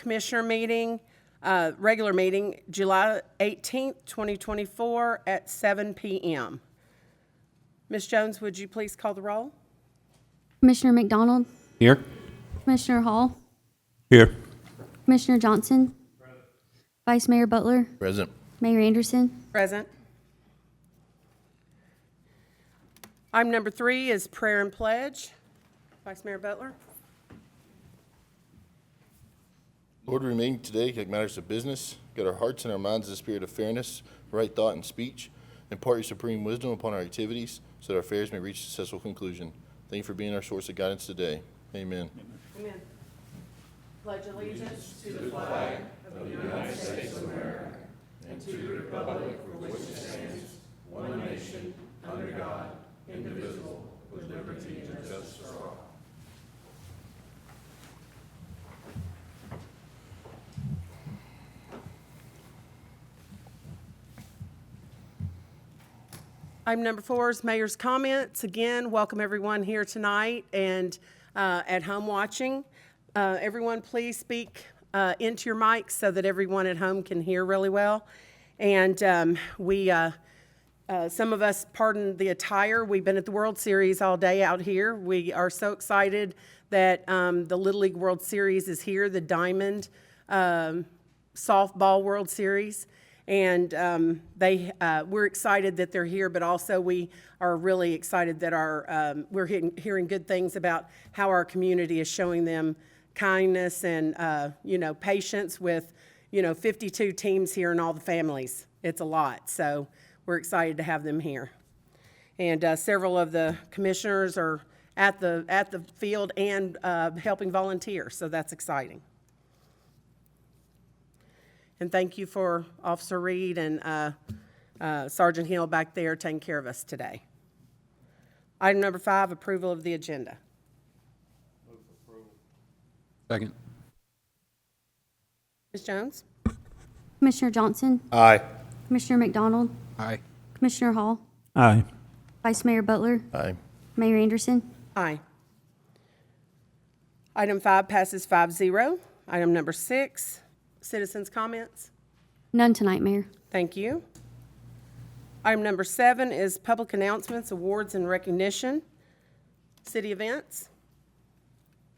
Commissioner meeting, regular meeting, July 18th, 2024 at 7 p.m. Ms. Jones, would you please call the roll? Commissioner McDonald, Here. Commissioner Hall, Here. Commissioner Johnson, Vice Mayor Butler, Present. Mayor Anderson. Present. Item number 3 is prayer and pledge. Vice Mayor Butler. Lord, we remain today like matters of business. Get our hearts and our minds in the spirit of fairness, right thought, and speech. Impart your supreme wisdom upon our activities so that our affairs may reach a successful conclusion. Thank you for being our source of guidance today. Amen. Amen. Pledge allegiance to the flag of the United States of America and to the republic for which it stands, one nation, under God, indivisible, with liberty and justice for all. Item number 4 is mayor's comments. Again, welcome everyone here tonight and at home watching. Everyone, please speak into your mics so that everyone at home can hear really well. And some of us, pardon the attire, we've been at the World Series all day out here. We are so excited that the Little League World Series is here, the Diamond Softball World Series. And we're excited that they're here, but also we are really excited that we're hearing good things about how our community is showing them kindness and, patience with, 52 teams here and all the families. It's a lot, so we're excited to have them here. And several of the commissioners are at the field and helping volunteer, so that's exciting. And thank you for Officer Reed and Sergeant Hill back there taking care of us today. Item number 5, approval of the agenda. Second. Ms. Jones? Commissioner Johnson, Aye. Commissioner McDonald, Aye. Commissioner Hall, Aye. Vice Mayor Butler, Aye. Mayor Anderson. Aye. Item 5 passes 5-0. Item number 6, citizens' comments. None tonight, Mayor. Thank you. Item number 7 is public announcements, awards, and recognition. City events.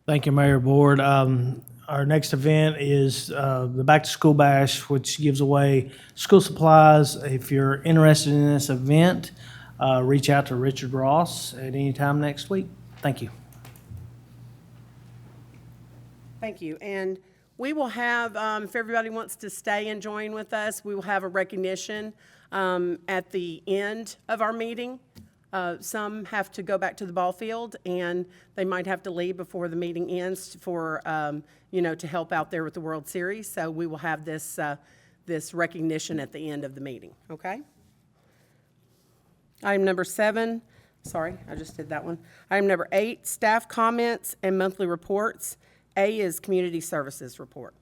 Thank you, Mayor Board. Our next event is the Back to School Bash, which gives away school supplies. If you're interested in this event, reach out to Richard Ross at any time next week. Thank you. Thank you. And we will have, if everybody wants to stay and join with us, we will have a recognition at the end of our meeting. Some have to go back to the ball field, and they might have to leave before the meeting ends for, to help out there with the World Series. So we will have this recognition at the end of the meeting, okay? Item number 7, sorry, I just did that one. Item number 8, staff comments and monthly reports. A is community services report.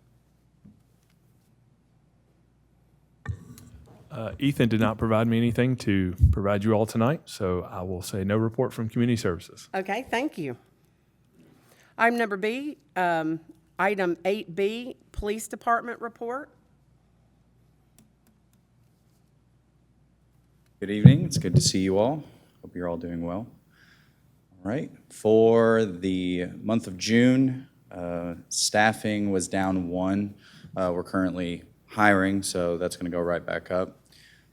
Ethan did not provide me anything to provide you all tonight, so I will say no report from Community Services. Okay, thank you. Item number B, item 8B, Police Department report. Good evening. It's good to see you all. Hope you're all doing well. All right. For the month of June, staffing was down 1. We're currently hiring, so that's going to go right back up.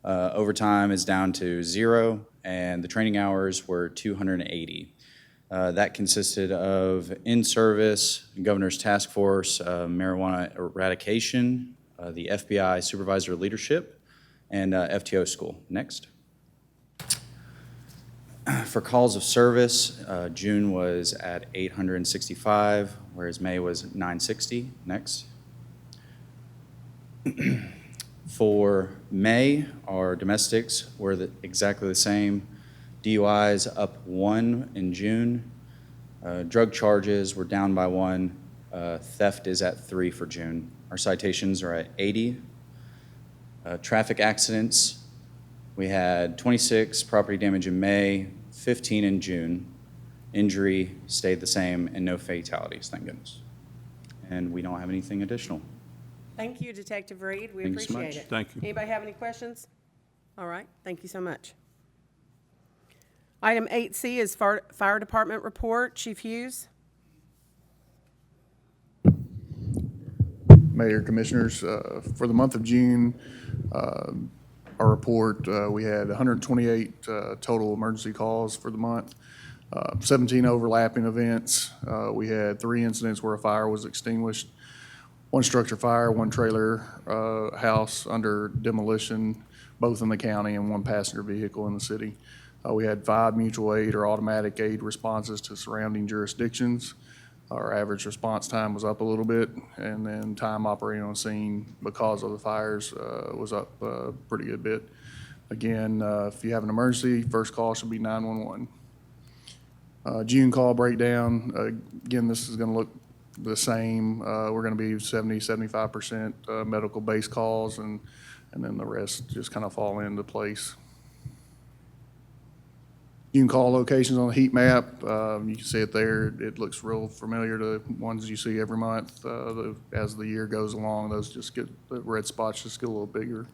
Overtime is down to 0, and the training hours were 280. That consisted of in-service, Governor's Task Force, marijuana eradication, the FBI supervisor leadership, and FTO school. Next. For calls of service, June was at 865, whereas May was 960. Next. For May, our domestics were exactly the same. DUIs up 1 in June. Drug charges were down by 1. Theft is at 3 for June. Our citations are at 80. Traffic accidents, we had 26 property damage in May, 15 in June. Injury stayed the same, and no fatalities, thank goodness. And we don't have anything additional. Thank you, Detective Reed. We Thank you so appreciate much. it. Thank you. Anybody have any questions? All right, thank you so much. Item 8C is Fire Department Report. Chief Hughes? Mayor, Commissioners, for the month of June, our report, we had 128 total emergency calls for the month, 17 overlapping events. We had 3 incidents where a fire was extinguished, 1 structure fire, 1 trailer house under demolition, both in the county, and 1 passenger vehicle in the city. We had 5 mutual aid or automatic aid responses to surrounding jurisdictions. Our average response time was up a little bit, and then time operating on scene because of the fires was up a pretty good bit. Again, if you have an emergency, first call should be 911. June call breakdown, again, this is going to look the same. We're going to be 75% medical-based calls, and then the rest just kind of fall into place. You can call locations on the heat map. You can see it there. It looks real familiar to ones you see every month. As the year goes along, those just get, the red spots just get a little bigger.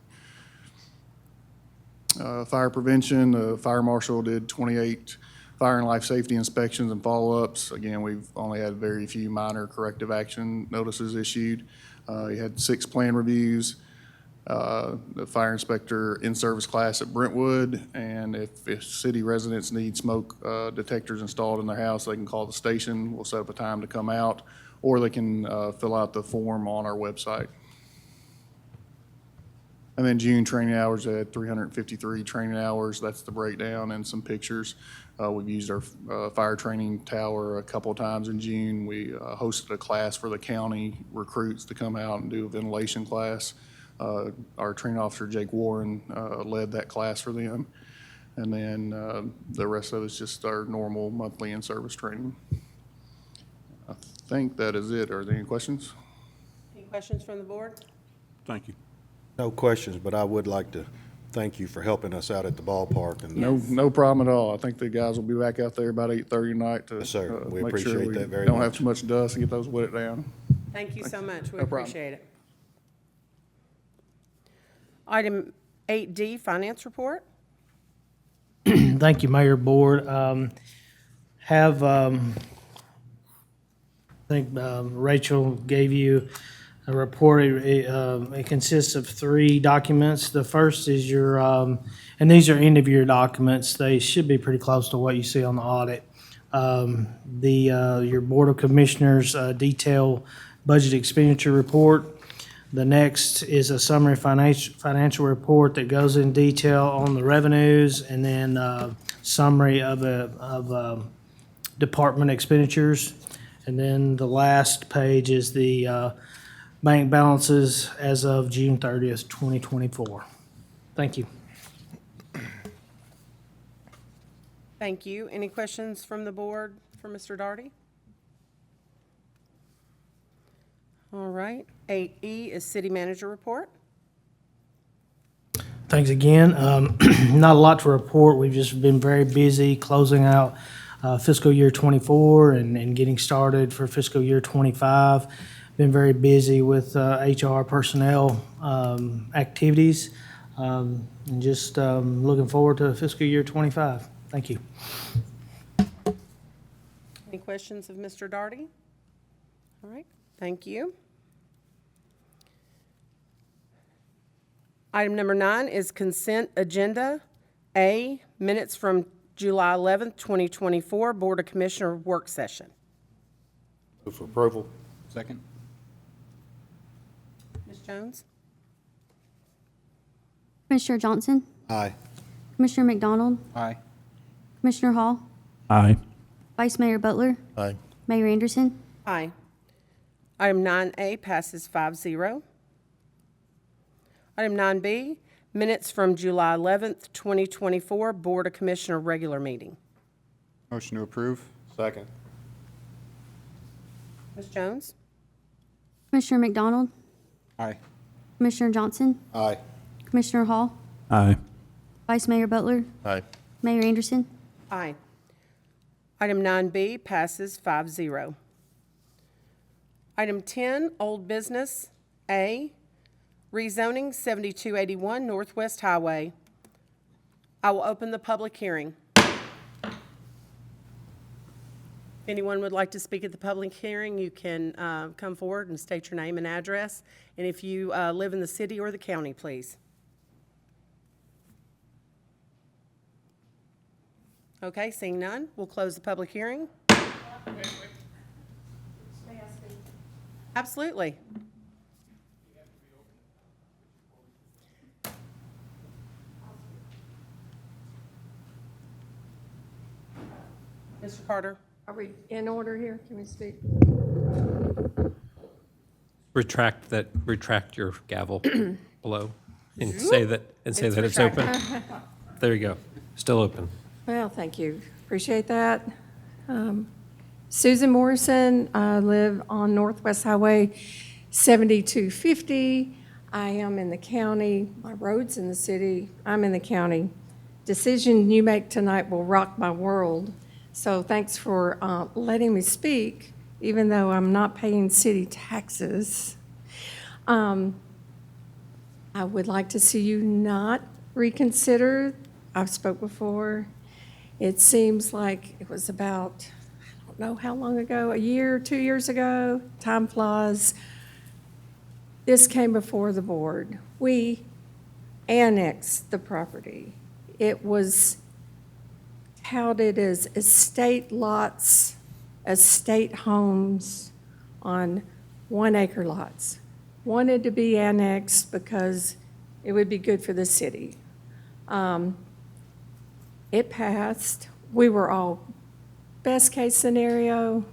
Fire prevention, the fire marshal did 28 fire and life safety inspections and follow-ups. Again, we've only had very few minor corrective action notices issued. He had 6 plan reviews. The fire inspector in-service class at Brentwood, and if city residents need smoke detectors installed in their house, they can call the station. We'll set up a time to come out, or they can fill out the form on our website. And then June training hours, I had 353 training hours. That's the breakdown and some pictures. We've used our fire training tower a couple of times in June. We hosted a class for the county recruits to come out and do a ventilation class. Our training officer, Jake Warren, led that class for them. And then the rest of it's just our normal monthly in-service training. I think that is it. Are there any questions? Any questions from the board? Thank you. No questions, but I would like to thank you for helping us out at the ballpark. And No problem at all. I think the guys will be back out there about 8:30 tonight to Yes, sir. We make sure appreciate we that very don't have much. too much dust and get those wet down. Thank you so much. We No problem. appreciate it. Item 8D, Finance Report. Thank you, Mayor, Board. I think Rachel gave you a report. It consists of 3 documents. The first is your, and these are end-of-year documents. They should be pretty close to what you see on the audit. Your Board of Commissioners detailed budget expenditure report. The next is a summary financial report that goes in detail on the revenues, and then summary of department expenditures. And then the last page is the bank balances as of June 30th, 2024. Thank you. Thank you. Any questions from the board for Mr. Daugherty? All right. 8E is City Manager Report. Thanks again. Not a lot to report. We've just been very busy closing out fiscal year '24 and getting started for fiscal year '25. Been very busy with HR personnel activities, and just looking forward to fiscal year '25. Thank you. Any questions of Mr. Daugherty? All right. Thank you. Item number 9 is Consent Agenda. A, minutes from July 11th, 2024, Board of Commissioner Work Session. Move for approval. Second. Ms. Jones? Commissioner Johnson, Aye. Commissioner McDonald, Aye. Commissioner Hall, Aye. Vice Mayor Butler, Aye. Mayor Anderson. Aye. Item 9A passes 5-0. Item 9B, minutes from July 11th, 2024, Board of Commissioner regular meeting. Motion to approve. Second. Ms. Jones? Commissioner McDonald, Aye. Commissioner Johnson, Aye. Commissioner Hall, Aye. Vice Mayor Butler, Aye. Mayor Anderson. Aye. Item 9B passes 5-0. Item 10, old business. A, rezoning 7281 Northwest Highway. I will open the public hearing. If anyone would like to speak at the public hearing, you can come forward and state your name and address. And if you live in the city or the county, please. Okay, seeing none, we'll close the public hearing. Absolutely. Mr. Carter? Are we in order here? Can we speak? Retract your gavel below and say that it's open. There you go. Still open. Well, thank you. Appreciate that. Susan Morrison. I live on Northwest Highway 7250. I am in the county. My road's in the city. I'm in the county. Decision you make tonight will rock my world. So thanks for letting me speak, even though I'm not paying city taxes. I would like to see you not reconsider. I've spoke before. It seems like it was about, I don't know how long ago, a year, 2 years ago. Time flies. This came before the board. We annexed the property. It was touted as estate lots, estate homes on 1 acre lots. Wanted to be annexed because it would be good for the city. It passed. We were all best case scenario,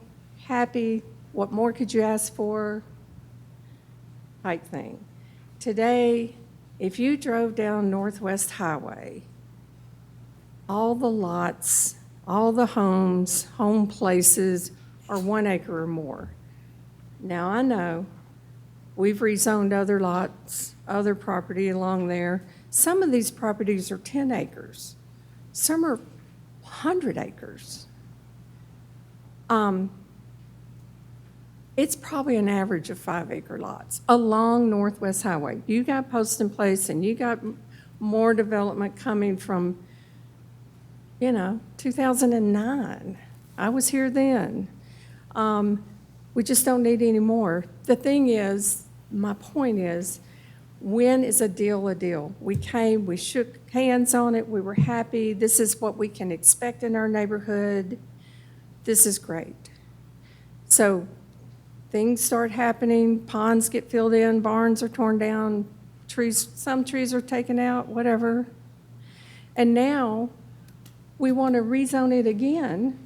happy. What more could you ask for? Type thing. Today, if you drove down Northwest Highway, all the lots, all the homes, home places are 1 acre or more. Now, I know we've rezoned other lots, other property along there. Some of these properties are 10 acres. Some are 100 acres. It's probably an average of 5 acre lots along Northwest Highway. You got Poston Place and you got more development coming from 2009. I was here then. We just don't need any more. The thing is, my point is, when is a deal a deal? We came, we shook hands on it, we were happy. This is what we can expect in our neighborhood. This is great. So things start happening, ponds get filled in, barns are torn down, some trees are taken out, whatever. And now, we want to rezone it again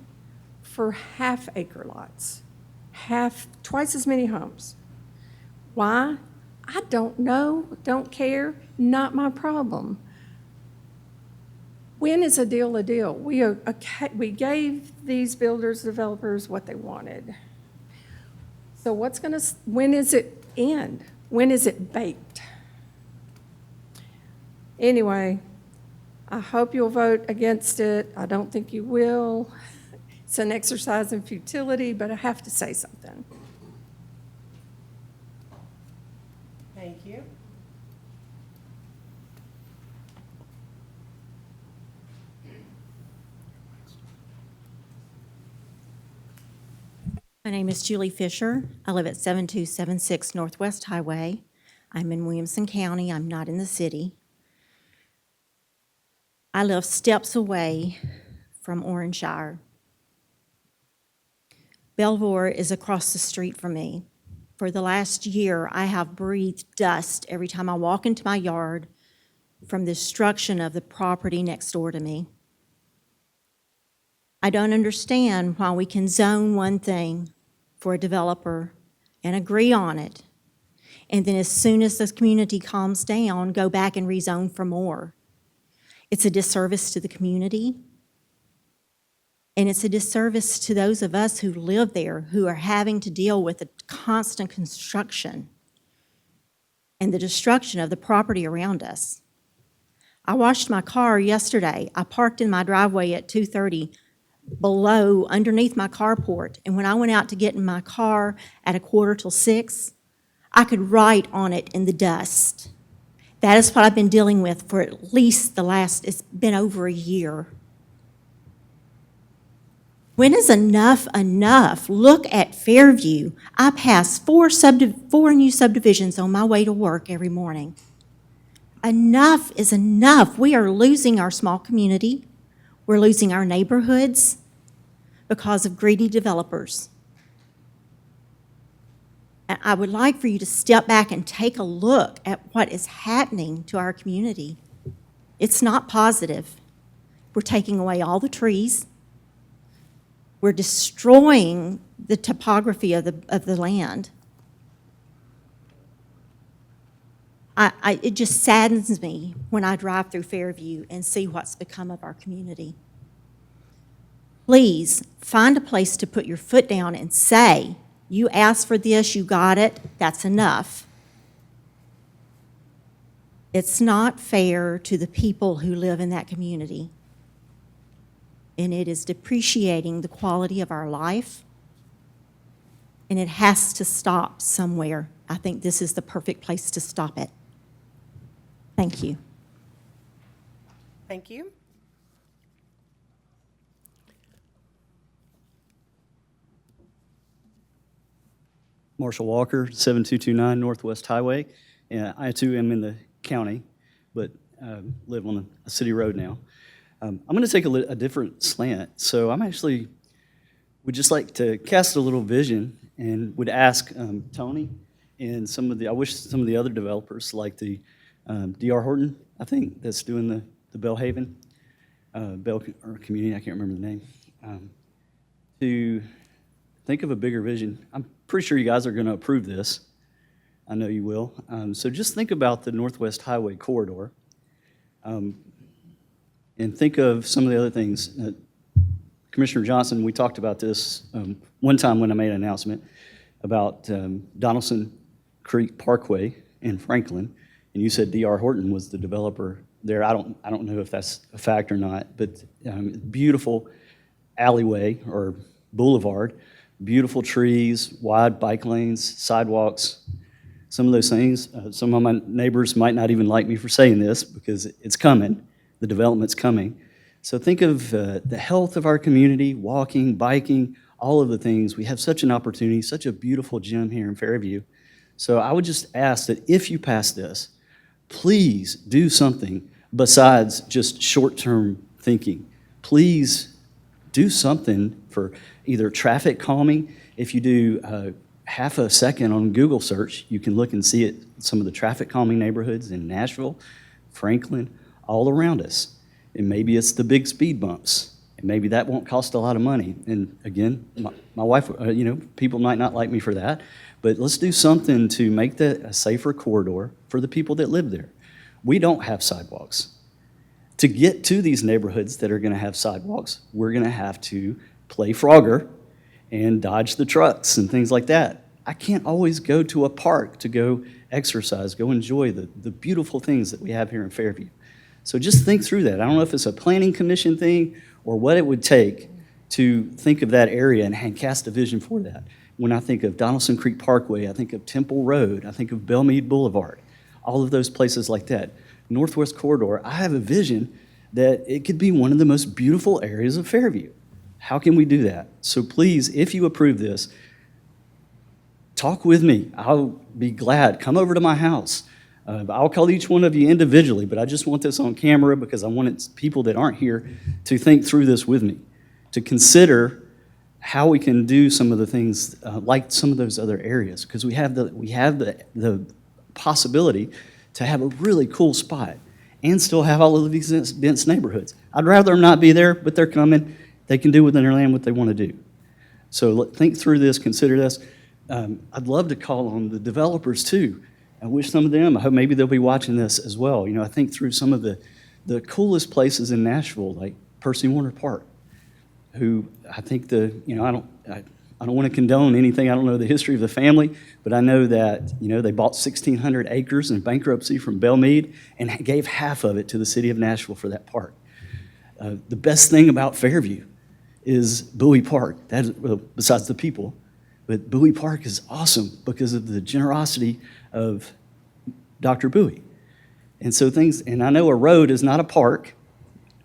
for 1/2 acre lots, twice as many homes. Why? I don't know, don't care, not my problem. When is a deal a deal? We gave these builders, developers what they wanted. So when is it end? When is it baked? Anyway, I hope you'll vote against it. I don't think you will. It's an exercise in futility, but I have to say something. Thank you. My name is Julie Fisher. I live at 7276 Northwest Highway. I'm in Williamson County. I'm not in the city. I live steps away from Orange-Shire. Belvoir is across the street from me. For the last year, I have breathed dust every time I walk into my yard from the destruction of the property next door to me. I don't understand why we can zone one thing for a developer and agree on it, and then as soon as the community calms down, go back and rezone for more. It's a disservice to the community, and it's a disservice to those of us who live there, who are having to deal with the constant construction and the destruction of the property around us. I washed my car yesterday. I parked in my driveway at 2:30. below, underneath my carport. And when I went out to get in my car at 5:45, I could write on it in the dust. That is what I've been dealing with for at least it's been over a year. When is enough enough? Look at Fairview. I pass four new subdivisions on my way to work every morning. Enough is enough. We are losing our small community. We're losing our neighborhoods because of greedy developers. And I would like for you to step back and take a look at what is happening to our community. It's not positive. We're taking away all the trees. We're destroying the topography of the land. It just saddens me when I drive through Fairview and see what's become of our community. Please find a place to put your foot down and say, you asked for this, you got it, that's enough. It's not fair to the people who live in that community. And it is depreciating the quality of our life. And it has to stop somewhere. I think this is the perfect place to stop it. Thank you. Thank you. Marshall Walker, 7229 Northwest Highway. And I too am in the county, but live on a city road now. I'm going to take a different slant. So would just like to cast a little vision and would ask Tony and I wish some of the other developers like the D.R. Horton, I think, that's doing the Bellhaven, or community, I can't remember the name, to think of a bigger vision. I'm pretty sure you guys are going to approve this. I know you will. So just think about the Northwest Highway corridor. And think of some of the other things. Commissioner Johnson, we talked about this one time when I made an announcement about Donaldson Creek Parkway in Franklin, and you said D.R. Horton was the developer there. I don't know if that's a fact or not, but beautiful alleyway or boulevard, beautiful trees, wide bike lanes, sidewalks, some of those things. Some of my neighbors might not even like me for saying this because it's coming. The development's coming. So think of the health of our community, walking, biking, all of the things. We have such an opportunity, such a beautiful gym here in Fairview. So I would just ask that if you pass this, please do something besides just short-term thinking. Please do something for either traffic calming. If you do half a second on Google search, you can look and see it, some of the traffic calming neighborhoods in Nashville, Franklin, all around us. And maybe it's the big speed bumps. And maybe that won't cost a lot of money. And again, my wife, people might not like me for that, but let's do something to make that a safer corridor for the people that live there. We don't have sidewalks. To get to these neighborhoods that are going to have sidewalks, we're going to have to play Frogger and dodge the trucks and things like that. I can't always go to a park to go exercise, go enjoy the beautiful things that we have here in Fairview. So just think through that. I don't know if it's a planning commission thing or what it would take to think of that area and cast a vision for that. When I think of Donaldson Creek Parkway, I think of Temple Road, I think of Bellmead Boulevard, all of those places like that. Northwest Corridor, I have a vision that it could be one of the most beautiful areas of Fairview. How can we do that? So please, if you approve this, talk with me. I'll be glad. Come over to my house. I'll call each one of you individually, but I just want this on camera because I want people that aren't here to think through this with me, to consider how we can do some of the things like some of those other areas, because we have the possibility to have a really cool spot and still have all of these dense neighborhoods. I'd rather them not be there, but they're coming. They can do within their land what they want to do. So think through this, consider this. I'd love to call on the developers too. I wish some of them, I hope maybe they'll be watching this as well. I think through some of the coolest places in Nashville, like Percy Warner Park, who I think I don't want to condone anything. I don't know the history of the family, but I know that, they bought 1,600 acres in bankruptcy from Bellmead and gave half of it to the city of Nashville for that park. The best thing about Fairview is Bowie Park. That is, well, besides the people, but Bowie Park is awesome because of the generosity of Dr. Bowie. And so and I know a road is not a park.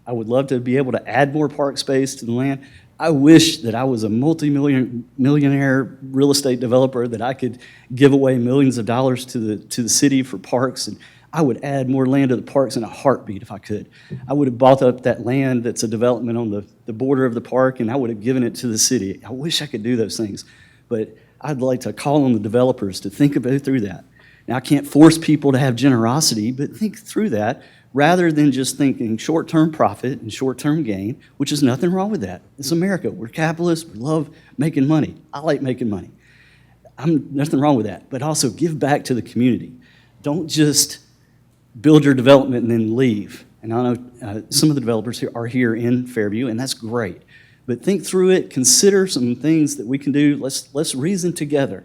I would love to be able to add more park space to the land. I wish that I was a millionaire real estate developer that I could give away millions of dollars to the city for parks, and I would add more land to the parks in a heartbeat if I could. I would have bought up that land that's a development on the border of the park, and I would have given it to the city. I wish I could do those things, but I'd like to call on the developers to think through that. Now, I can't force people to have generosity, but think through that rather than just thinking short-term profit and short-term gain, which is nothing wrong with that. It's America. We're capitalists. We love making money. I like making money. Nothing wrong with that. But also give back to the community. Don't just build your development and then leave. And I know some of the developers here are here in Fairview, and that's great. But think through it. Consider some things that we can do. Let's reason together.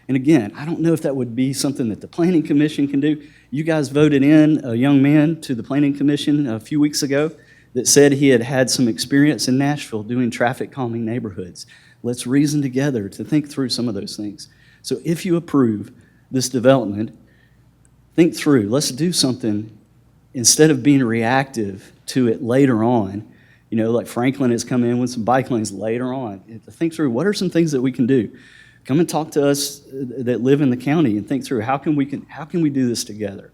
And again, I don't know if that would be something that the Planning Commission can do. You guys voted in a young man to the Planning Commission a few weeks ago that said he had had some experience in Nashville doing traffic calming neighborhoods. Let's reason together to think through some of those things. So if you approve this development, think through, let's do something instead of being reactive to it later on. You know, like Franklin has come in with some bike lanes later on. Think through, what are some things that we can do? Come and talk to us that live in the county and think through how can we do this together.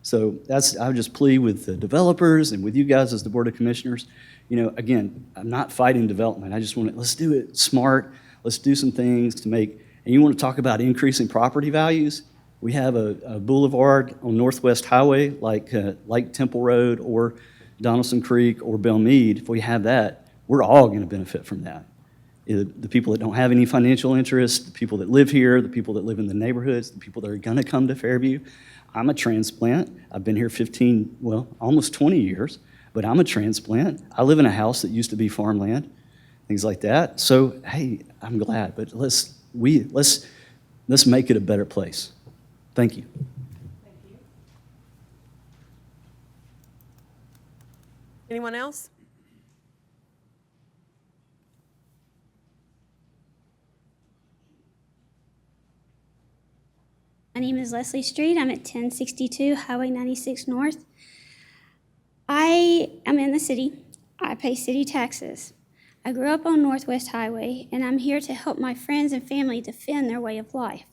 So I would just plead with the developers and with you guys as the Board of Commissioners. You know, again, I'm not fighting development. I just want to, let's do it smart. Let's do some things to make, and you want to talk about increasing property values? We have a boulevard on Northwest Highway like Temple Road or Donaldson Creek or Belmead. If we have that, we're all going to benefit from that. The people that don't have any financial interest, the people that live here, the people that live in the neighborhoods, the people that are going to come to Fairview. I'm a transplant. I've been here almost 20 years, but I'm a transplant. I live in a house that used to be farmland, things like that. So, hey, I'm glad, but let's make it a better place. Thank you. Anyone else? My name is Leslie Street. I'm at 1062 Highway 96 North. I am in the city. I pay city taxes. I grew up on Northwest Highway, and I'm here to help my friends and family defend their way of life.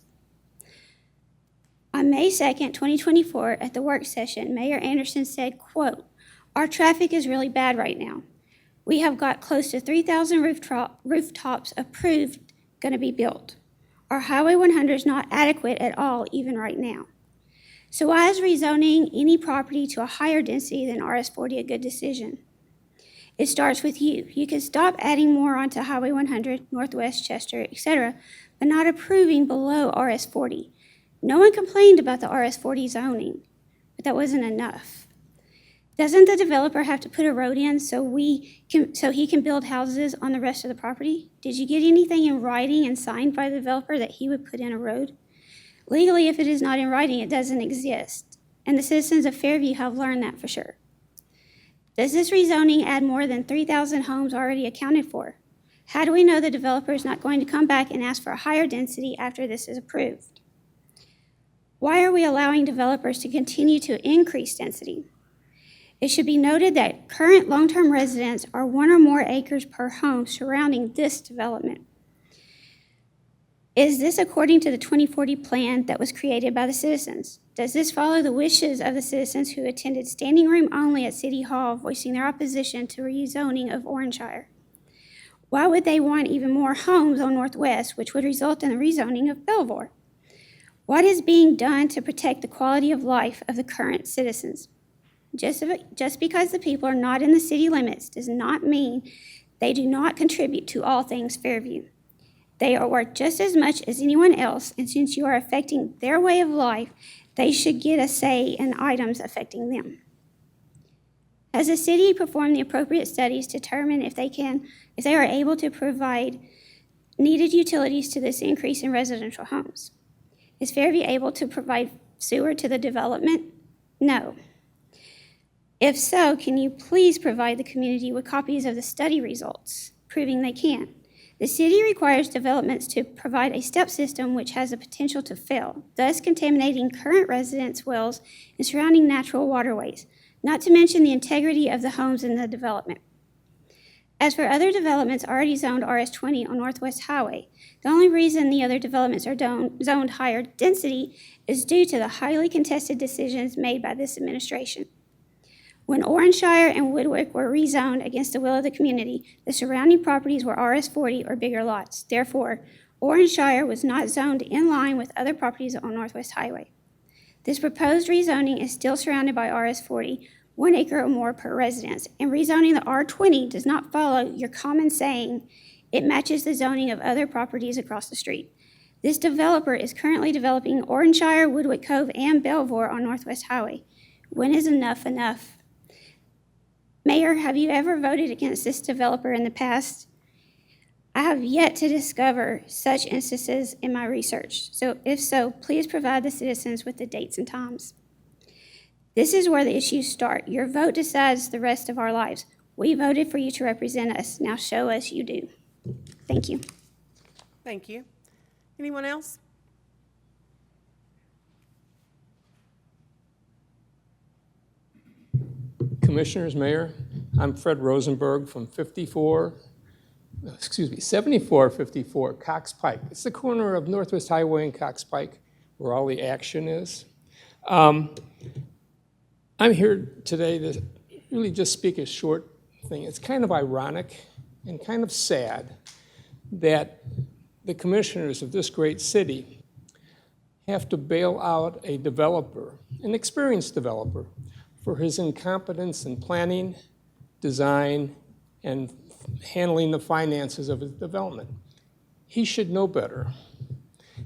On May 2nd, 2024, at the work session, Mayor Anderson said, quote, "Our traffic is really bad right now. We have got close to 3,000 rooftops approved going to be built. Our Highway 100 is not adequate at all, even right now. So why is rezoning any property to a higher density than RS40 a good decision? It starts with you. You can stop adding more onto Highway 100, Northwest Chester, etc., but not approving below RS40. No one complained about the RS40 zoning, but that wasn't enough. Doesn't the developer have to put a road in so he can build houses on the rest of the property? Did you get anything in writing and signed by the developer that he would put in a road? Legally, if it is not in writing, it doesn't exist, and the citizens of Fairview have learned that for sure. Does this rezoning add more than 3,000 homes already accounted for? How do we know the developer is not going to come back and ask for a higher density after this is approved? Why are we allowing developers to continue to increase density? It should be noted that current long-term residents are 1 or more acres per home surrounding this development. Is this according to the 2040 plan that was created by the citizens? Does this follow the wishes of the citizens who attended standing room only at City Hall voicing their opposition to rezoning of Orangeshire? Why would they want even more homes on Northwest, which would result in the rezoning of Belvoir? What is being done to protect the quality of life of the current citizens? Just because the people are not in the city limits does not mean they do not contribute to all things Fairview. They are worth just as much as anyone else, and since you are affecting their way of life, they should get a say in items affecting them. Has the city performed the appropriate studies to determine if they are able to provide needed utilities to this increase in residential homes? Is Fairview able to provide sewer to the development? No. If so, can you please provide the community with copies of the study results? proving they can. The city requires developments to provide a step system which has the potential to fail, thus contaminating current residents' wells and surrounding natural waterways, not to mention the integrity of the homes in the development. As for other developments already zoned RS20 on Northwest Highway, the only reason the other developments are zoned higher density is due to the highly contested decisions made by this administration. When Oranshire and Woodwick were rezoned against the will of the community, the surrounding properties were RS40 or bigger lots. Therefore, Oranshire was not zoned in line with other properties on Northwest Highway. This proposed rezoning is still surrounded by RS40, 1 acre or more per residence, and rezoning the R20 does not follow your common saying it matches the zoning of other properties across the street. This developer is currently developing Oranshire, Woodwick Cove, and Belvoir on Northwest Highway. When is enough enough? Mayor, have you ever voted against this developer in the past? I have yet to discover such instances in my research. So if so, please provide the citizens with the dates and times. This is where the issues start. Your vote decides the rest of our lives. We voted for you to represent us. Now show us you do. Thank you. Thank you. Anyone else? Commissioners, Mayor, I'm Fred Rosenberg from 7454 Cox Pike. It's the corner of Northwest Highway and Cox Pike where all the action is. I'm here today to really just speak a short thing. It's kind of ironic and kind of sad that the commissioners of this great city have to bail out a developer, an experienced developer, for his incompetence in planning, design, and handling the finances of his development. He should know better.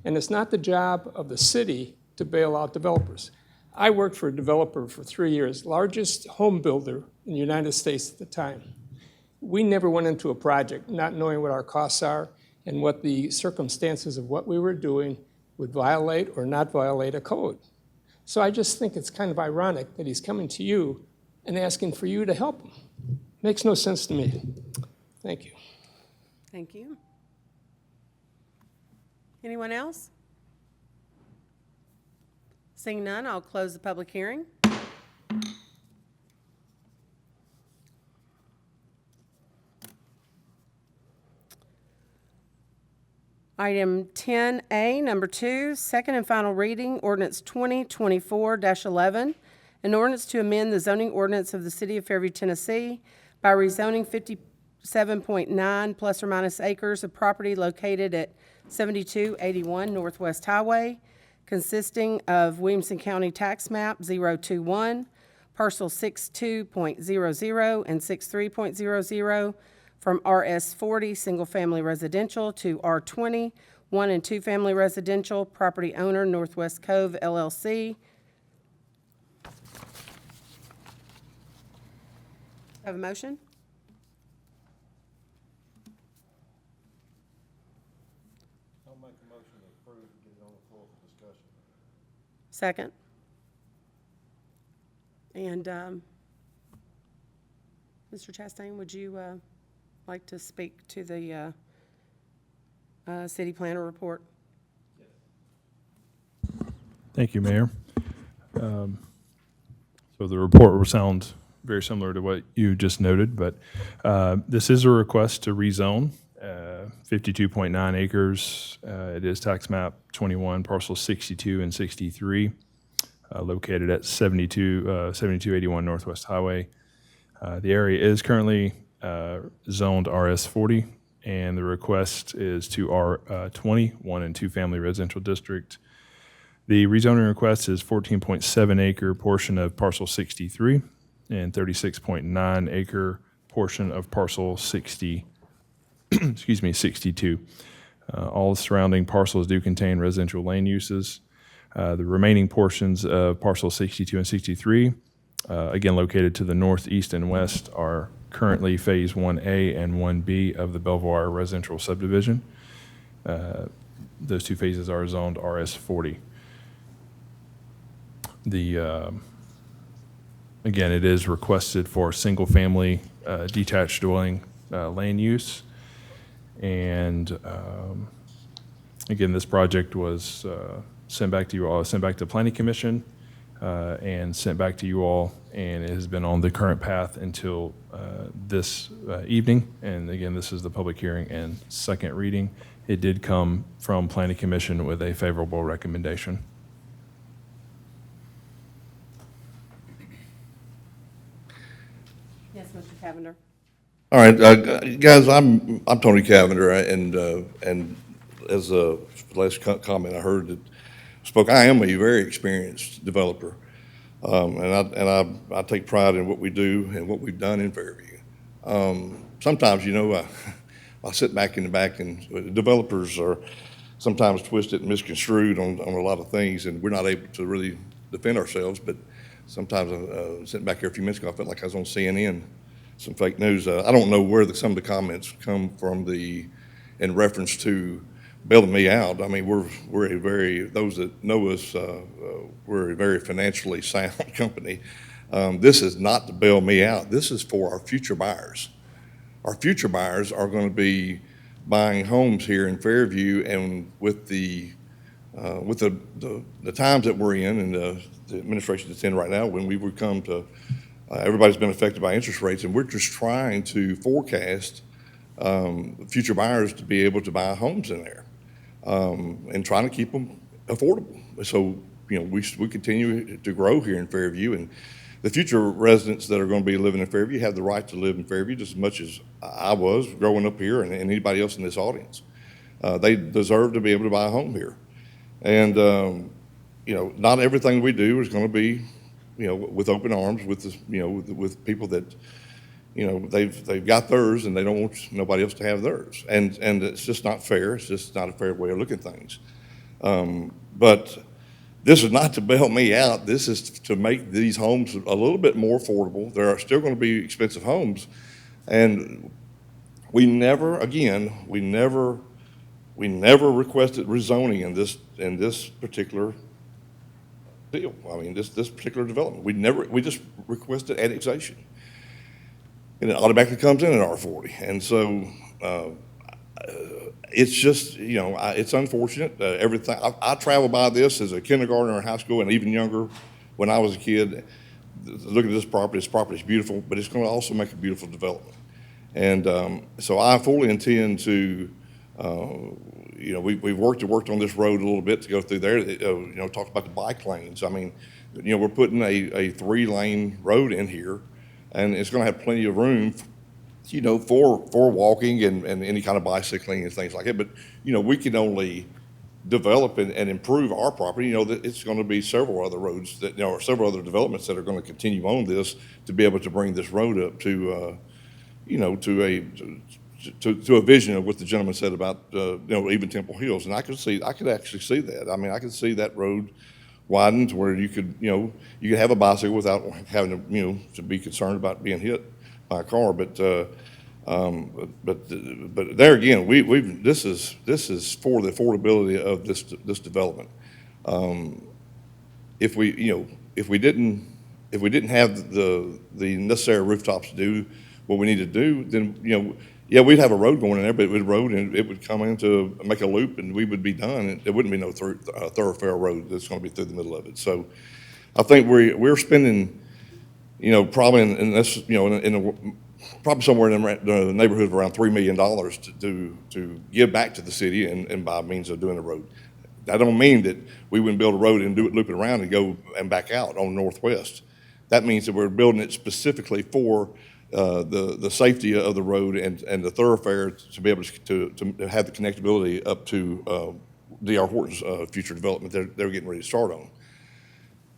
And it's not the job of the city to bail out developers. I worked for a developer for 3 years, largest home builder in the United States at the time. We never went into a project not knowing what our costs are and what the circumstances of what we were doing would violate or not violate a code. So I just think it's kind of ironic that he's coming to you and asking for you to help him. Makes no sense to me. Thank you. Thank you. Anyone else? Seeing none, I'll close the public hearing. Item 10A, number 2, second and final reading, ordinance 2024-11, an ordinance to amend the zoning ordinance of the City of Fairview, Tennessee by rezoning 57.9 plus or minus acres of property located at 7281 Northwest Highway, consisting of Williamson County Tax Map 021, parcel 62.00 and 63.00, from RS40 Single Family Residential to R20 1 and 2 Family Residential, property owner Northwest Cove LLC. Have a motion? I'll make a motion to approve and get it on the floor for discussion. Second. And Mr. Chastain, would you like to speak to the city planner report? Thank you, Mayor. So the report will sound very similar to what you just noted, but this is a request to rezone 52.9 acres. It is tax map 21, parcels 62 and 63, located at 7281 Northwest Highway. The area is currently zoned RS40, and the request is to R20, 1 and 2 Family Residential District. The rezoning request is 14.7 acre portion of parcel 63 and 36.9 acre portion of parcel 62. All surrounding parcels do contain residential land uses. The remaining portions of parcel 62 and 63, again located to the north, east, and west, are currently Phase 1A and 1B of the Belvoir residential subdivision. Those two phases are zoned RS40. Again, it is requested for single-family detached dwelling land use. And again, this project was sent back to you all, sent back to the Planning Commission, and sent back to you all, and it has been on the current path until this evening. And again, this is the public hearing and second reading. It did come from Planning Commission with a favorable recommendation. Yes, Mr. Cavender. All right, guys, I'm Tony Cavender, and as the last comment I heard that spoke, I am a very experienced developer, and I take pride in what we do and what we've done in Fairview. Sometimes, you know, I sit back in the back, and developers are sometimes twisted and misconstrued on a lot of things, and we're not able to really defend ourselves. But sometimes, sitting back here a few minutes ago, I felt like I was on CNN. Some fake news. I don't know where some of the comments come from in reference to bailing me out. I mean, we're a very, those that know us, we're a very financially sound company. This is not to bail me out. This is for our future buyers. Our future buyers are going to be buying homes here in Fairview, and with the times that we're in and the administration that's in right now, when we would come to everybody's been affected by interest rates, and we're just trying to forecast future buyers to be able to buy homes in there, and trying to keep them affordable. So, you know, we continue to grow here in Fairview, and the future residents that are going to be living in Fairview have the right to live in Fairview just as much as I was growing up here, and anybody else in this audience. They deserve to be able to buy a home here. And, you know, not everything we do is going to be, you know, with open arms, with this, you know, with people that, you know, they've got theirs and they don't want nobody else to have theirs, and it's just not fair. It's just not a fair way of looking at things. But this is not to bail me out. This is to make these homes a little bit more affordable. There are still going to be expensive homes, and we never requested rezoning in this particular deal. I mean, this particular development. We just requested annexation. And it automatically comes in at R40. And so it's just, you know, it's unfortunate. Everything, I traveled by this as a kindergartner in high school and even younger when I was a kid. Look at this property is beautiful, but it's going to also make a beautiful development. And so I fully intend to, you know, we've worked on this road a little bit to go through there. You know, talked about the bike lanes. I mean, you know, we're putting a 3-lane road in here, and it's going to have plenty of room, you know, for walking and any kind of bicycling and things like that. But, you know, we can only develop and improve our property. You know, that it's going to be several other roads that, you know, or several other developments that are going to continue on this to be able to bring this road up to, you know, to a vision of what the gentleman said about, you know, even Temple Hills. And I could actually see that. I mean, I could see that road widened where you could, you know, you could have a bicycle without having to, you know, to be concerned about being hit by a car. But there again, this is for the affordability of this development. If we didn't have the necessary rooftops to do what we need to do, then, you know, yeah, we'd have a road going in there, but it would come in to make a loop, and we would be done. And there wouldn't be no thoroughfare road that's going to be through the middle of it. So I think we're spending, you know, probably in this, you know, probably somewhere in the neighborhood of around $3 million to give back to the city and by means of doing a road. That don't mean that we wouldn't build a road and loop it around and go and back out on Northwest. That means that we're building it specifically for the safety of the road and the thoroughfare to be able to have the connectability up to D.R. Horton's future development they're getting ready to start on.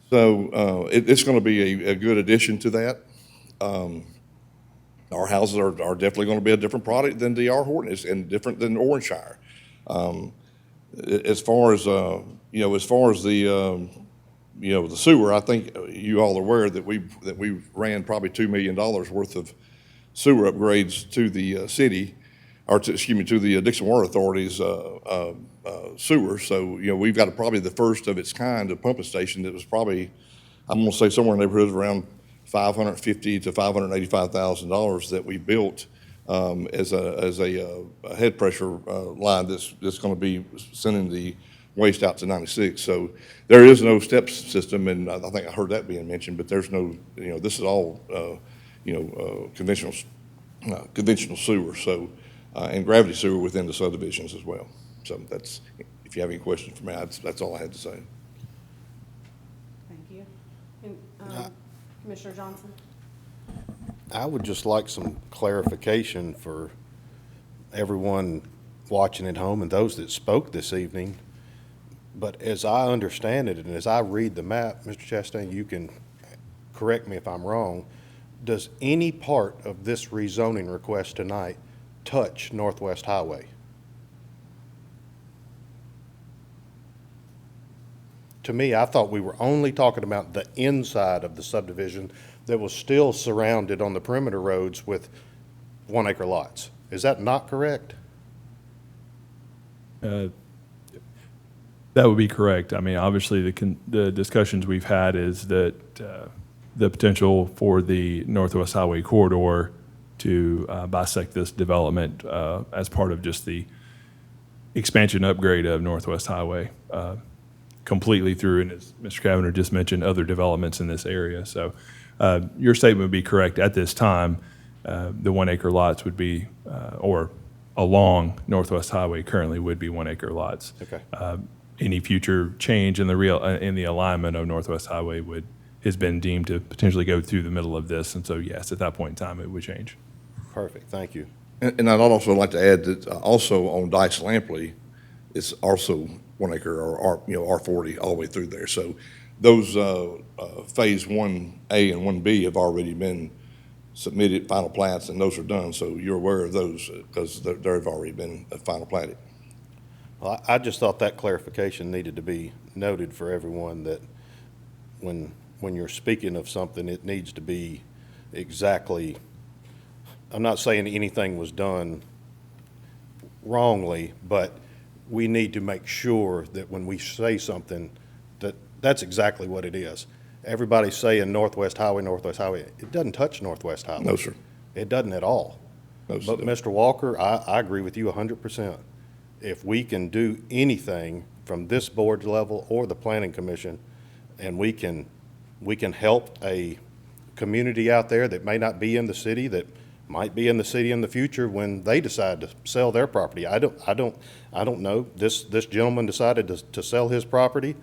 So it's going to be a good addition to that. Our houses are definitely going to be a different product than D.R. Horton is, and different than Orange-Shire. As far as the the sewer, I think you all are aware that we ran probably $2 million worth of sewer upgrades to the city, or to the Dixon Water Authority's sewer. So, you know, we've got probably the first of its kind of pumping station that was probably, I'm going to say somewhere in the neighborhood of around $550,000 to $585,000 that we built as a head pressure line that's going to be sending the waste out to 96. So there is no step system, and I think I heard that being mentioned, but there's no, this is all, conventional sewer, so, and gravity sewer within the subdivisions as well. So that's, if you have any questions for me, that's all I had to say. Thank you. And, Commissioner Johnson? I would just like some clarification for everyone watching at home and those that spoke this evening. But as I understand it, and as I read the map, Mr. Chastain, you can correct me if I'm wrong, does any part of this rezoning request tonight touch Northwest Highway? To me, I thought we were only talking about the inside of the subdivision that was still surrounded on the perimeter roads with 1 acre lots. Is that not correct? That would be correct. I mean, obviously, the discussions we've had is that the potential for the Northwest Highway corridor to bisect this development as part of just the expansion upgrade of Northwest Highway completely through, and as Mr. Cavanagh just mentioned, other developments in this area. So your statement would be correct. At this time, the 1 acre lots would be, or along Northwest Highway currently would be 1 acre lots. Okay. Any future change in the alignment of Northwest Highway has been deemed to potentially go through the middle of this, and so yes, at that point in time, it would change. Perfect, thank you. And I'd also like to add that also on Dice Lampley, it's also 1 acre or R40 all the way through there. So those phase 1A and 1B have already been submitted, final plats, and those are done. So you're aware of those because they've already been final platted. Well, I just thought that clarification needed to be noted for everyone, that when you're speaking of something, it needs to be exactly, I'm not saying anything was done wrongly, but we need to make sure that when we say something, that's exactly what it is. Everybody's saying Northwest Highway. It doesn't touch Northwest Highway. No, sir. It doesn't at all. No, sir. But Mr. Walker, I agree with you 100%. If we can do anything from this board level or the planning commission, and we can help a community out there that may not be in the city, that might be in the city in the future when they decide to sell their property. I don't know. This gentleman decided to sell his property.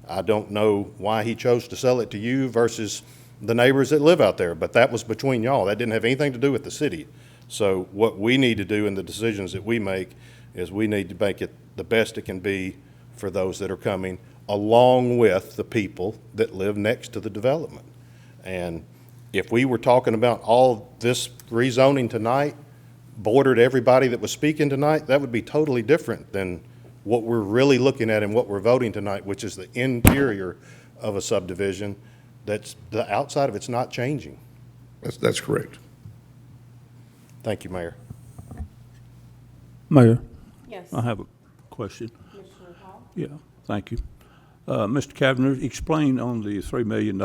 I don't know why he chose to sell it to you versus the neighbors that live out there, but that was between y'all. That didn't have anything to do with the city. So what we need to do in the decisions that we make is we need to make it the best it can be for those that are coming, along with the people that live next to the development. And if we were talking about all this rezoning tonight, bordered everybody that was speaking tonight, that would be totally different than what we're really looking at and what we're voting tonight, which is the interior of a subdivision. That's the outside of it's not changing. That's correct. Thank you, Mayor. Mayor, Yes. I have a question. Commissioner Hall? Yeah, thank you. Mr. Cavanagh, explain on the $3 million,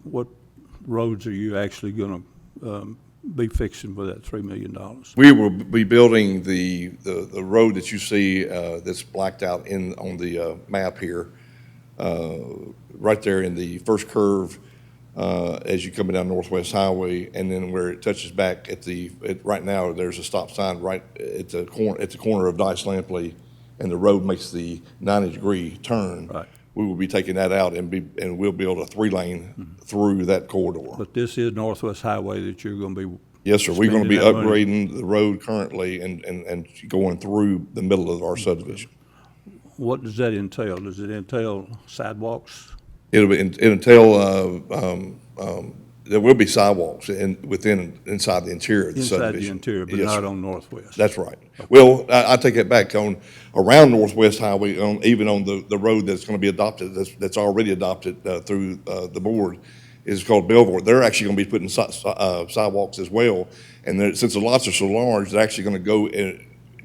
what roads are you actually going to be fixing with that $3 million? We will be building the road that you see that's blacked out on the map here, right there in the first curve as you're coming down Northwest Highway, and then where it touches back right now, there's a stop sign right at the corner of Dice Lampley, and the road makes the 90-degree turn. Right. We will be taking that out and we'll build a 3-lane through that corridor. But this is Northwest Highway that you're going to be. Yes, sir. We're going to be spending that money. upgrading the road currently and going through the middle of our subdivision. What does that entail? Does it entail sidewalks? It'll entail, there will be sidewalks inside the interior of the Inside the subdivision. interior, but Yes, not sir. on Northwest? That's right. Well, I take it back. Around Northwest Highway, even on the road that's going to be adopted, that's already adopted through the board, is called Belvoir. They're actually going to be putting sidewalks as well. And since the lots are so large, they're actually going to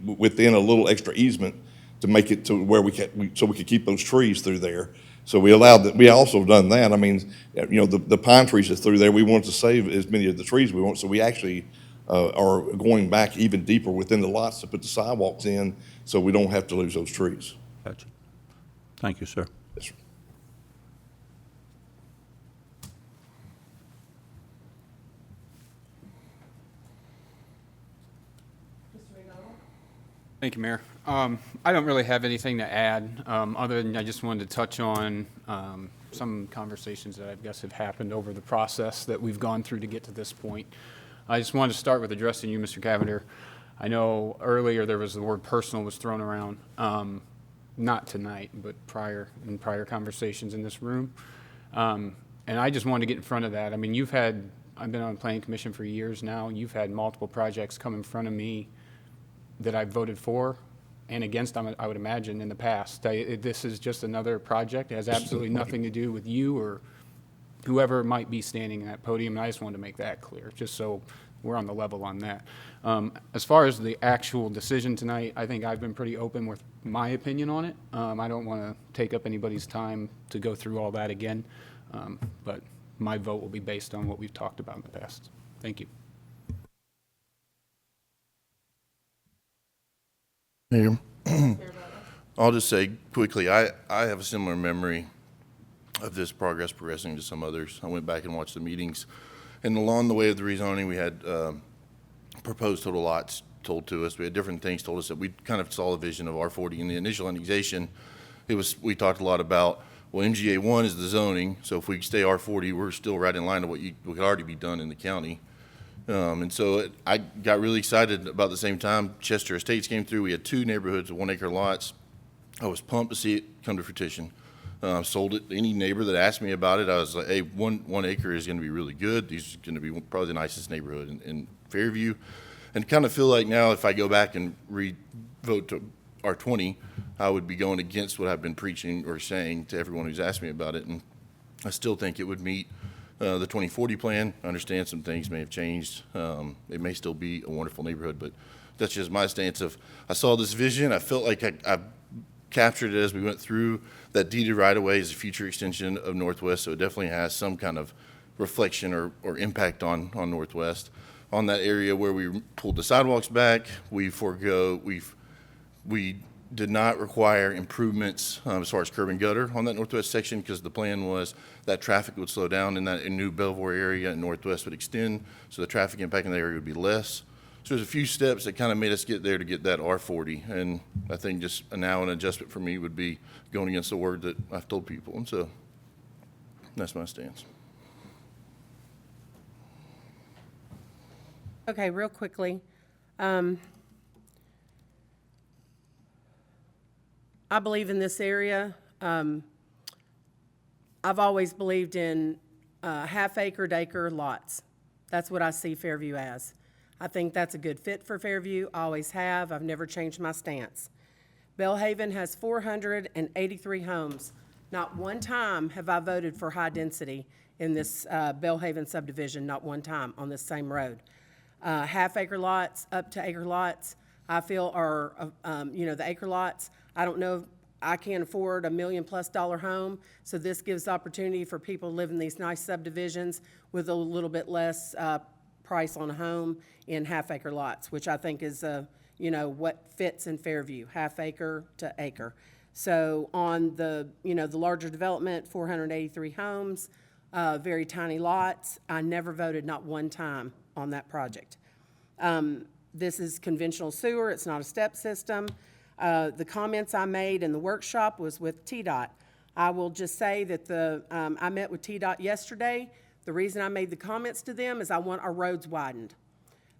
go within a little extra easement to make it to where we could keep those trees through there. So we allowed that. We also done that. I mean, the pine trees that's through there, we want to save as many of the trees we want. So we actually or going back even deeper within the lots to put the sidewalks in, so we don't have to lose those trees. Gotcha. Thank you, sir. Yes, sir. Thank you, Mayor. I don't really have anything to add, other than I just wanted to touch on some conversations that I guess have happened over the process that we've gone through to get to this point. I just wanted to start with addressing you, Mr. Cavender. I know earlier there was the word personal was thrown around, not tonight, but in prior conversations in this room. And I just wanted to get in front of that. I mean, I've been on the Planning Commission for years now. You've had multiple projects come in front of me that I voted for and against, I would imagine, in the past. This is just another project. It has absolutely nothing to do with you or whoever might be standing in that podium, and I just wanted to make that clear, just so we're on the level on that. As far as the actual decision tonight, I think I've been pretty open with my opinion on it. I don't want to take up anybody's time to go through all that again, but my vote will be based on what we've talked about in the past. Thank you. Mayor, I'll just say quickly, I have a similar memory of this progress progressing to some others. I went back and watched the meetings, and along the way of the rezoning, we had proposed total lots told to us. We had different things told us that we kind of saw a vision of R40. In the initial annexation, we talked a lot about, well, MGA 1 is the zoning, so if we stay R40, we're still right in line to what could already be done in the county. And so I got really excited about the same time Chester Estates came through. We had 2 neighborhoods of 1 acre lots. I was pumped to see it come to fruition. Sold it to any neighbor that asked me about it. I was like, hey, one acre is going to be really good. These are going to be probably the nicest neighborhood in Fairview. And kind of feel like now if I go back and vote to R20, I would be going against what I've been preaching or saying to everyone who's asked me about it. And I still think it would meet the 2040 plan. I understand some things may have changed. It may still be a wonderful neighborhood, but that's just my stance of, I saw this vision. I felt like I captured it as we went through. That deeded right-of-way is a future extension of Northwest, so it definitely has some kind of reflection or impact on Northwest. On that area where we pulled the sidewalks back, we did not require improvements as far as curb and gutter on that Northwest section, because the plan was that traffic would slow down in that New Belvoir area and Northwest would extend, so the traffic impact in that area would be less. So there's a few steps that kind of made us get there to get that R40, and I think just now an adjustment for me would be going against the word that I've told people, and so that's my stance. Okay, real quickly. I believe in this area. I've always believed in half-acre to acre lots. That's what I see Fairview as. I think that's a good fit for Fairview. I always have. I've never changed my stance. Bellhaven has 483 homes. Not one time have I voted for high density in this Bellhaven subdivision, not one time on this same road. Half-acre lots, up to acre lots, I feel are, the acre lots, I don't know, I can't afford $1 million+ home, so this gives opportunity for people to live in these nice subdivisions with a little bit less price on a home in half-acre lots, which I think is, what fits in Fairview, half-acre to acre. So on the larger development, 483 homes, very tiny lots, I never voted not one time on that project. This is conventional sewer, it's not a step system. The comments I made in the workshop was with TDOT. I will just say that I met with TDOT yesterday. The reason I made the comments to them is I want our roads widened.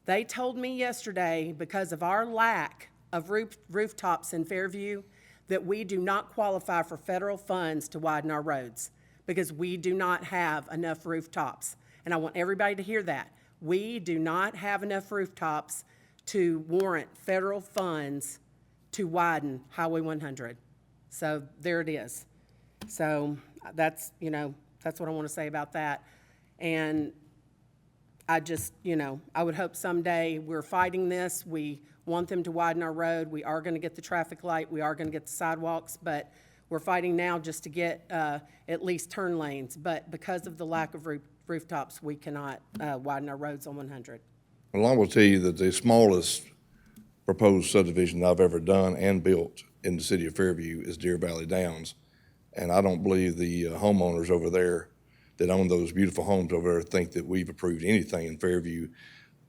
They told me yesterday, because of our lack of rooftops in Fairview, that we do not qualify for federal funds to widen our roads because we do not have enough rooftops. And I want everybody to hear that. We do not have enough rooftops to warrant federal funds to widen Highway 100. So there it is. So that's what I want to say about that. And I just, I would hope someday we're fighting this. We want them to widen our road. We are going to get the traffic light. We are going to get the sidewalks, but we're fighting now just to get at least turn lanes. But because of the lack of rooftops, we cannot widen our roads on 100. Well, I will tell you that the smallest proposed subdivision I've ever done and built in the city of Fairview is Deer Valley Downs. And I don't believe the homeowners over there that own those beautiful homes over there think that we've approved anything in Fairview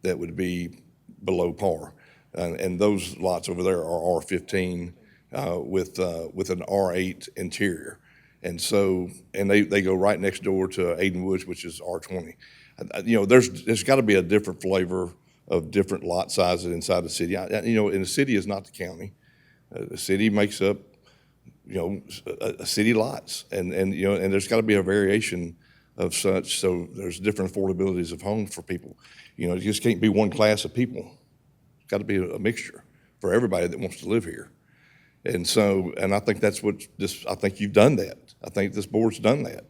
that would be below par. And those lots over there are R15 with an R8 interior. And so, and they go right next door to Aiden Woods, which is R20. You know, there's got to be a different flavor of different lot sizes inside the city. You know, and the city is not the county. The city makes up, you know, a city lots, and you know, and there's got to be a variation of such. So there's different affordabilities of homes for people. You know, it just can't be one class of people. It's got to be a mixture for everybody that wants to live here. And so, and I think that's what this. I think you've done that. I think this board's done that.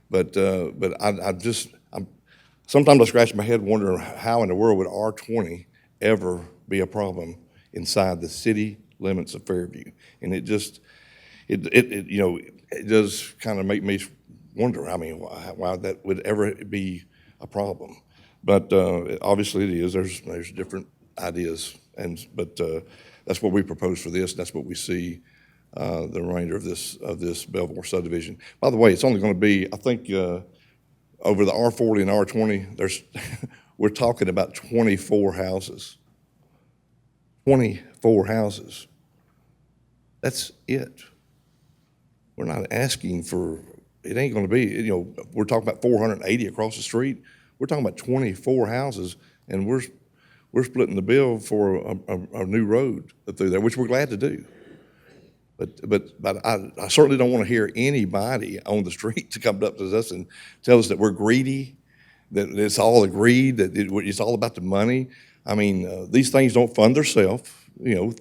But I'm sometimes I scratch my head wondering how in the world would R20 ever be a problem inside the city limits of Fairview, and it just. It you know, it does kind of make me wonder, I mean, why that would ever be a problem. But obviously it is. There's different ideas, but that's what we propose for this. That's what we see the remainder of this Belvoir subdivision. By the way, it's only going to be, I think, over the R40 and R20, we're talking about 24 houses. 24 houses. That's it. We're not asking for, it ain't gonna be, you know, we're talking about 480 across the street. We're talking about 24 houses, and we're splitting the bill for a new road through there, which we're glad to do. But I certainly don't want to hear anybody on the street to come up to us and tell us that we're greedy, that it's all agreed, that it's all about the money. I mean, these things don't fund themselves, you know.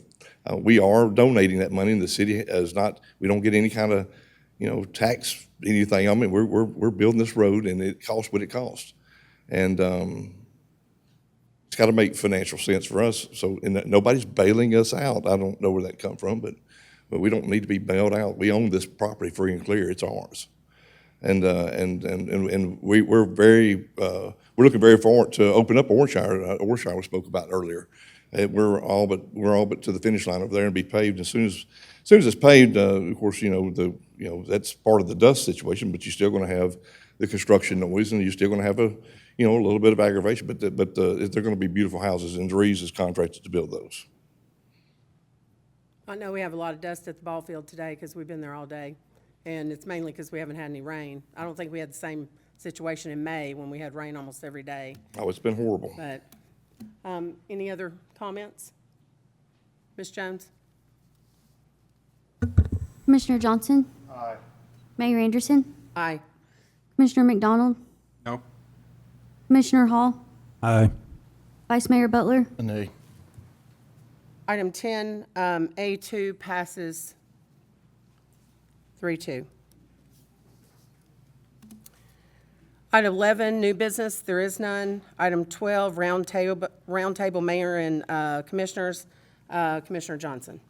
We are donating that money, and the city is not. We don't get any kind of, you know, tax anything. I mean, we're building this road, and it costs what it costs, and it's got to make financial sense for us. So, and nobody's bailing us out. I don't know where that come from, but we don't need to be bailed out. We own this property free and clear. It's ours, and we're very we're looking very forward to open up Orangeshire. Orangeshire we spoke about earlier. We're all but to the finish line over there and be paved. As soon as it's paved, of course, you know that's part of the dust situation. But you're still going to have the construction noise, and you're still going to have a little bit of aggravation. But they're going to be beautiful houses, and Dries is contracted to build those. I know we have a lot of dust at the ball field today because we've been there all day, and it's mainly because we haven't had any rain. I don't think we had the same situation in May when we had rain almost every day. Oh, it's been horrible. But any other comments? Ms. Jones? Commissioner Johnson? Aye. Mayor Anderson? Aye. Commissioner McDonald? No. Commissioner Hall? Aye. Vice Mayor Butler? Nay. Item 10, A2 passes 3-2. Item 11, new business, there is none. Item 12, roundtable mayor and commissioners. Commissioner Johnson.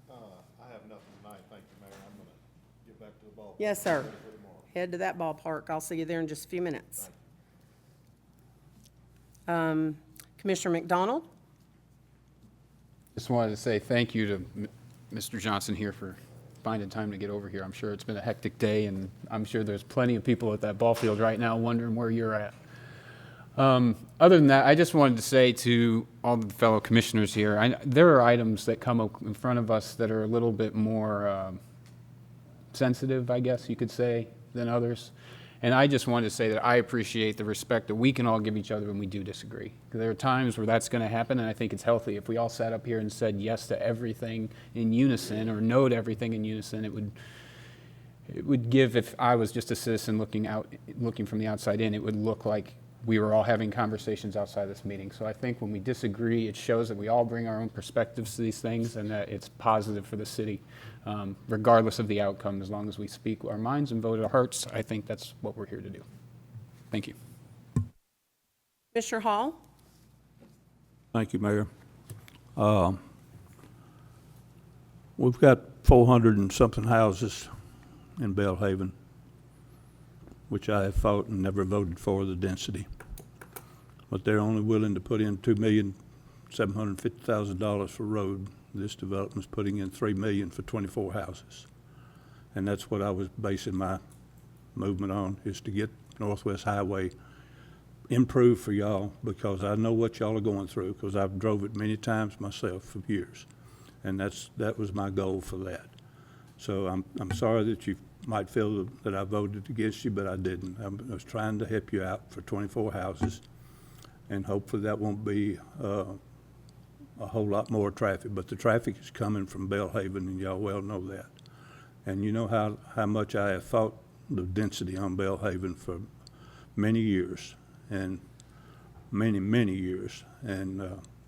I have nothing tonight, thank you, Mayor. I'm going to get back to the ball. Yes, sir. Head to that ballpark. I'll see you there in just a few minutes. Commissioner McDonald? Just wanted to say thank you to Mr. Johnson here for finding time to get over here. I'm sure it's been a hectic day, and I'm sure there's plenty of people at that ball field right now wondering where you're at. Other than that, I just wanted to say to all the fellow commissioners here, there are items that come up in front of us that are a little bit more sensitive, I guess you could say, than others. And I just wanted to say that I appreciate the respect that we can all give each other when we do disagree. There are times where that's going to happen, and I think it's healthy. If we all sat up here and said yes to everything in unison or no to everything in unison, it would give, if I was just a citizen looking from the outside in, it would look like we were all having conversations outside this meeting. So I think when we disagree, it shows that we all bring our own perspectives to these things, and that it's positive for the city, regardless of the outcome. As long as we speak our minds and vote our hearts, I think that's what we're here to do. Thank you. Commissioner Hall? Thank you, Mayor. We've got 400 and something houses in Belhaven, which I have fought and never voted for the density. but they're only willing to put in $2,750,000 for road. This development's putting in $3 million for 24 houses. And that's what I was basing my movement on, is to get Northwest Highway improved for y'all, because I know what y'all are going through, because I've drove it many times myself for years. And that was my goal for that. So I'm sorry that you might feel that I voted against you, but I didn't. I was trying to help you out for 24 houses, and hopefully that won't be a whole lot more traffic. But the traffic is coming from Bellhaven, and y'all well know that. And you know how much I have fought the density on Bellhaven for many years, and many years. And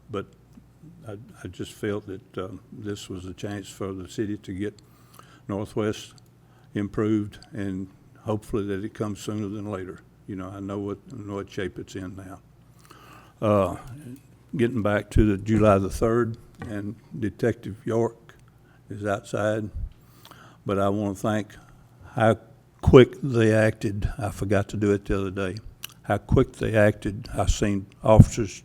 but I just felt that this was a chance for the city to get Northwest improved, and hopefully that it comes sooner than later. You know, I know what shape it's in now. Getting back to the July the 3rd, and Detective York is outside, but I want to thank how quick they acted. I forgot to do it the other day. How quick they acted. I seen officers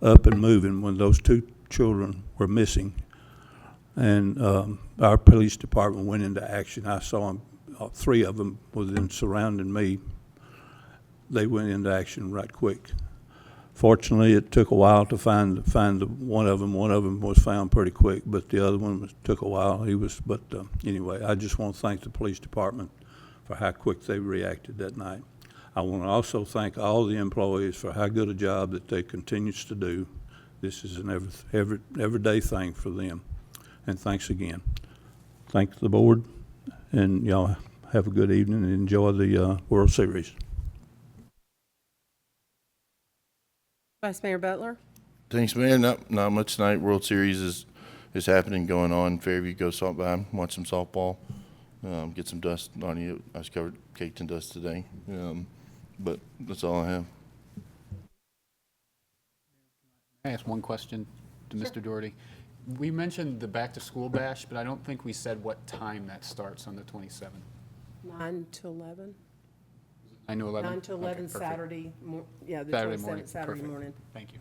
up and moving when those 2 children were missing, and our police department went into action. I saw them, 3 of them within surrounding me. They went into action right quick. Fortunately, it took a while to find one of them. One of them was found pretty quick, but the other one took a while. Anyway, I just want to thank the police department for how quick they reacted that night. I want to also thank all the employees for how good a job that they continue to do. This is an everyday thing for them. And thanks again. Thank the board, and y'all have a good evening and enjoy the World Series. Vice Mayor Butler? Thanks, Mayor. Not much tonight. World Series is happening, going on. Fairview, go by, watch some softball, get some dust on you. I was caked in dust today, but that's all I have. Can I ask one question to Mr. Doherty? We mentioned the back-to-school bash, but I don't think we said what time that starts on the 27th. 9 to 11? 9 to 11? 9 to 11 Okay, perfect. Saturday, the Saturday 27th, morning. Saturday Perfect. morning. Thank you.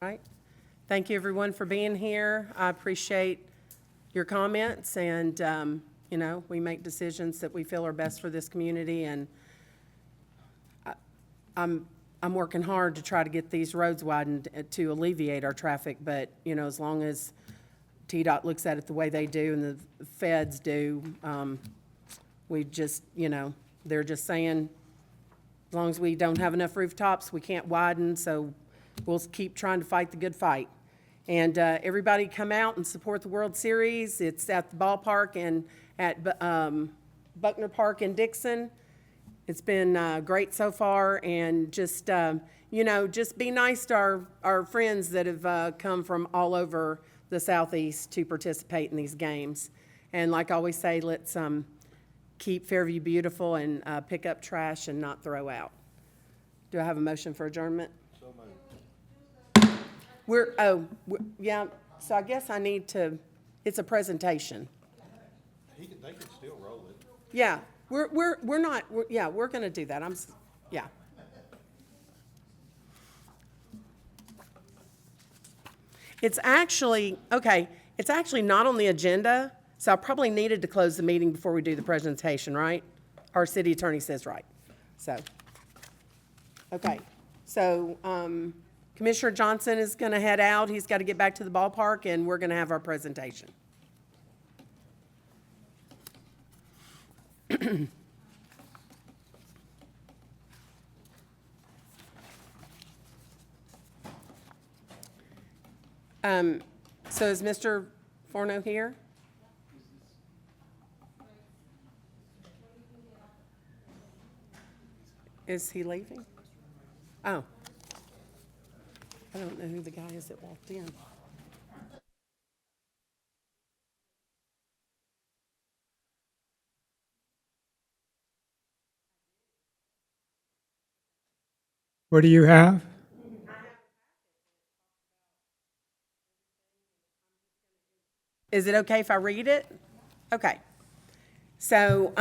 All right. Thank you, everyone, for being here. I appreciate your comments, and, you know, we make decisions that we feel are best for this community, and I'm working hard to try to get these roads widened to alleviate our traffic, but, you know, as long as TDOT looks at it the way they do and the feds do, we just, you know, they're just saying, as long as we don't have enough rooftops, we can't widen, so we'll keep trying to fight the good fight. And everybody come out and support the World Series. It's at the ballpark and at Buckner Park in Dixon. It's been great so far, and just, you know, just be nice to our friends that have come from all over the Southeast to participate in these games. And like I always say, let's keep Fairview beautiful and pick up trash and not throw out. Do I have a motion for adjournment? So moved. Yeah, so I guess I need to, it's a presentation. They can still roll it. Yeah. We're going to do that. Yeah. It's actually not on the agenda, so I probably needed to close the meeting before we do the presentation, right? Our city attorney says right. So, okay. So, Commissioner Johnson is going to head out. He's got to get back to the ballpark, and we're going to have our presentation. So is Mr. Forno here? Is he leaving? Oh. I don't know who the guy is that walked in. What do you have? Is it okay if I read it? Okay. So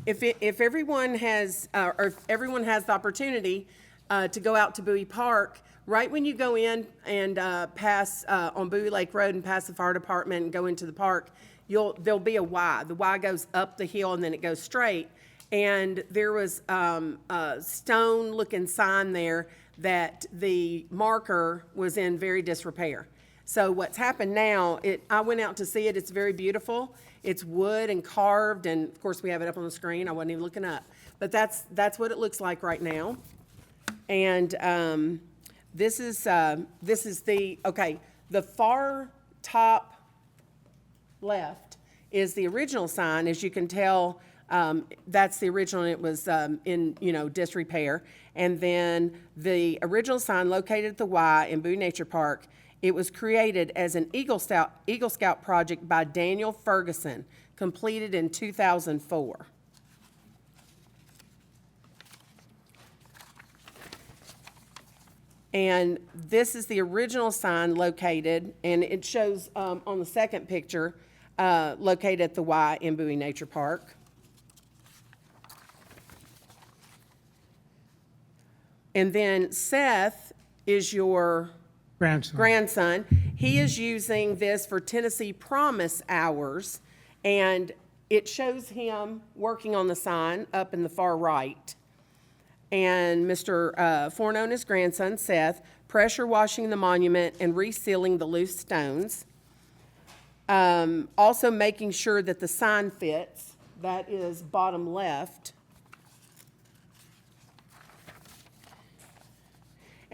if everyone has, or if everyone has the opportunity to go out to Bowie Park, right when you go in and pass on Bowie Lake Road and pass the fire department and go into the park, there'll be a Y. The Y goes up the hill and then it goes straight. And there was a stone-looking sign there that the marker was in very disrepair. So what's happened now, I went out to see it. It's very beautiful. It's wood and carved, and of course we have it up on the screen. I wasn't even looking up, but that's what it looks like right now. And this is the far top left is the original sign. As you can tell, that's the original, and it was in disrepair. And then the original sign located at the Y in Bowie Nature Park, it was created as an Eagle Scout project by Daniel Ferguson, completed in 2004. And this is the original sign located, and it shows on the second picture, located at the Y in Bowie Nature Park. And then Seth is your grandson. He is using this for Tennessee Promise Hours, and it shows him working on the sign up in the far right. And Mr. Forno and his grandson, Seth, pressure washing the monument and resealing the loose stones. Also making sure that the sign fits. That is bottom left.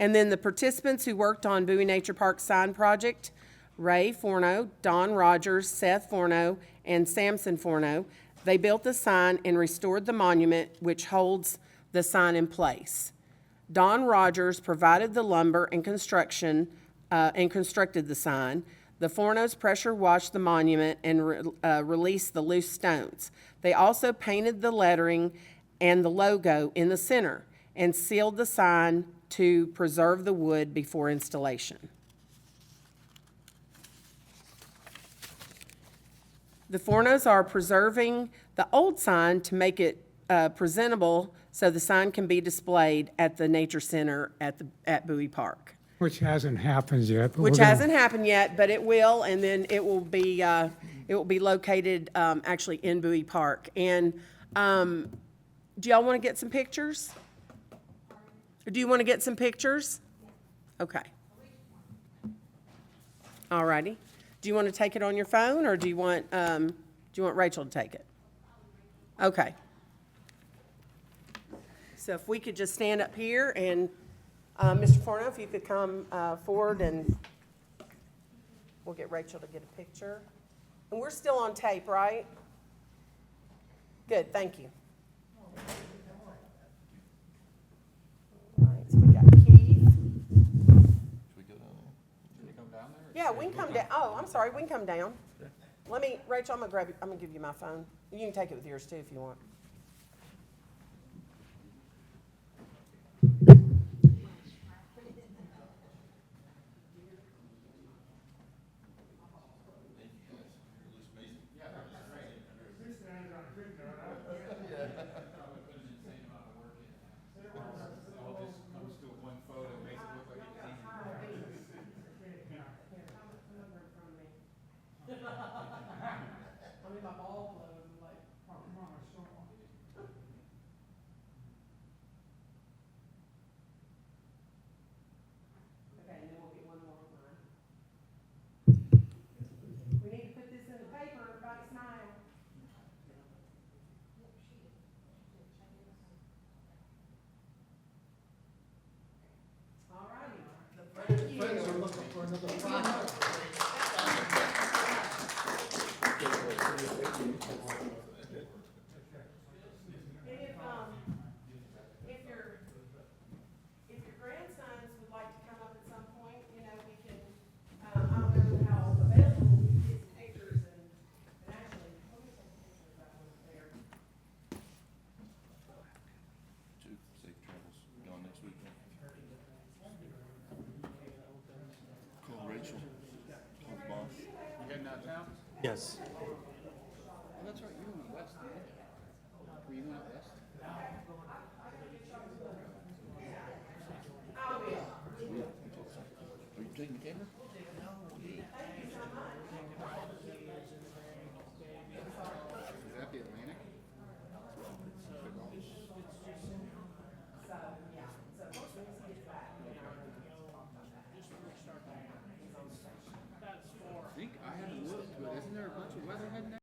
And then the participants who worked on Bowie Nature Park sign project, Ray Forno, Don Rogers, Seth Forno, and Samson Forno, they built the sign and restored the monument, which holds the sign in place. Don Rogers provided the lumber and construction and constructed the sign. The Fornos pressure washed the monument and released the loose stones. They also painted the lettering and the logo in the center and sealed the sign to preserve the wood before installation. The Fornos are preserving the old sign to make it presentable so the sign can be displayed at the Nature Center at Bowie Park. Which hasn't happened yet. But Which hasn't happened yet, but it will, and then it will be located actually in Bowie Park. And do y'all want to get some pictures? Or do you want to get some pictures? Okay. All righty. Do you want to take it on your phone, or do you want Rachel to take it? Okay. So if we could just stand up here, and Mr. Forno, if you could come forward, and we'll get Rachel to get a picture. And we're still on tape, right? Good, thank you. All right, so we got Keith. Yeah, we can come down. Oh, I'm sorry, we can come down. Rachel, I'm gonna give you my phone. You can take it with yours too if you want. If your grandsons would like to come up at some point, we can, I don't know how available we can get some pictures and actually, let me take pictures of that one there. Safe travels. Gone next week. Call Rachel. Call the boss. You heading out of town? Yes. That's right, you and Wes. Are you taking the camera?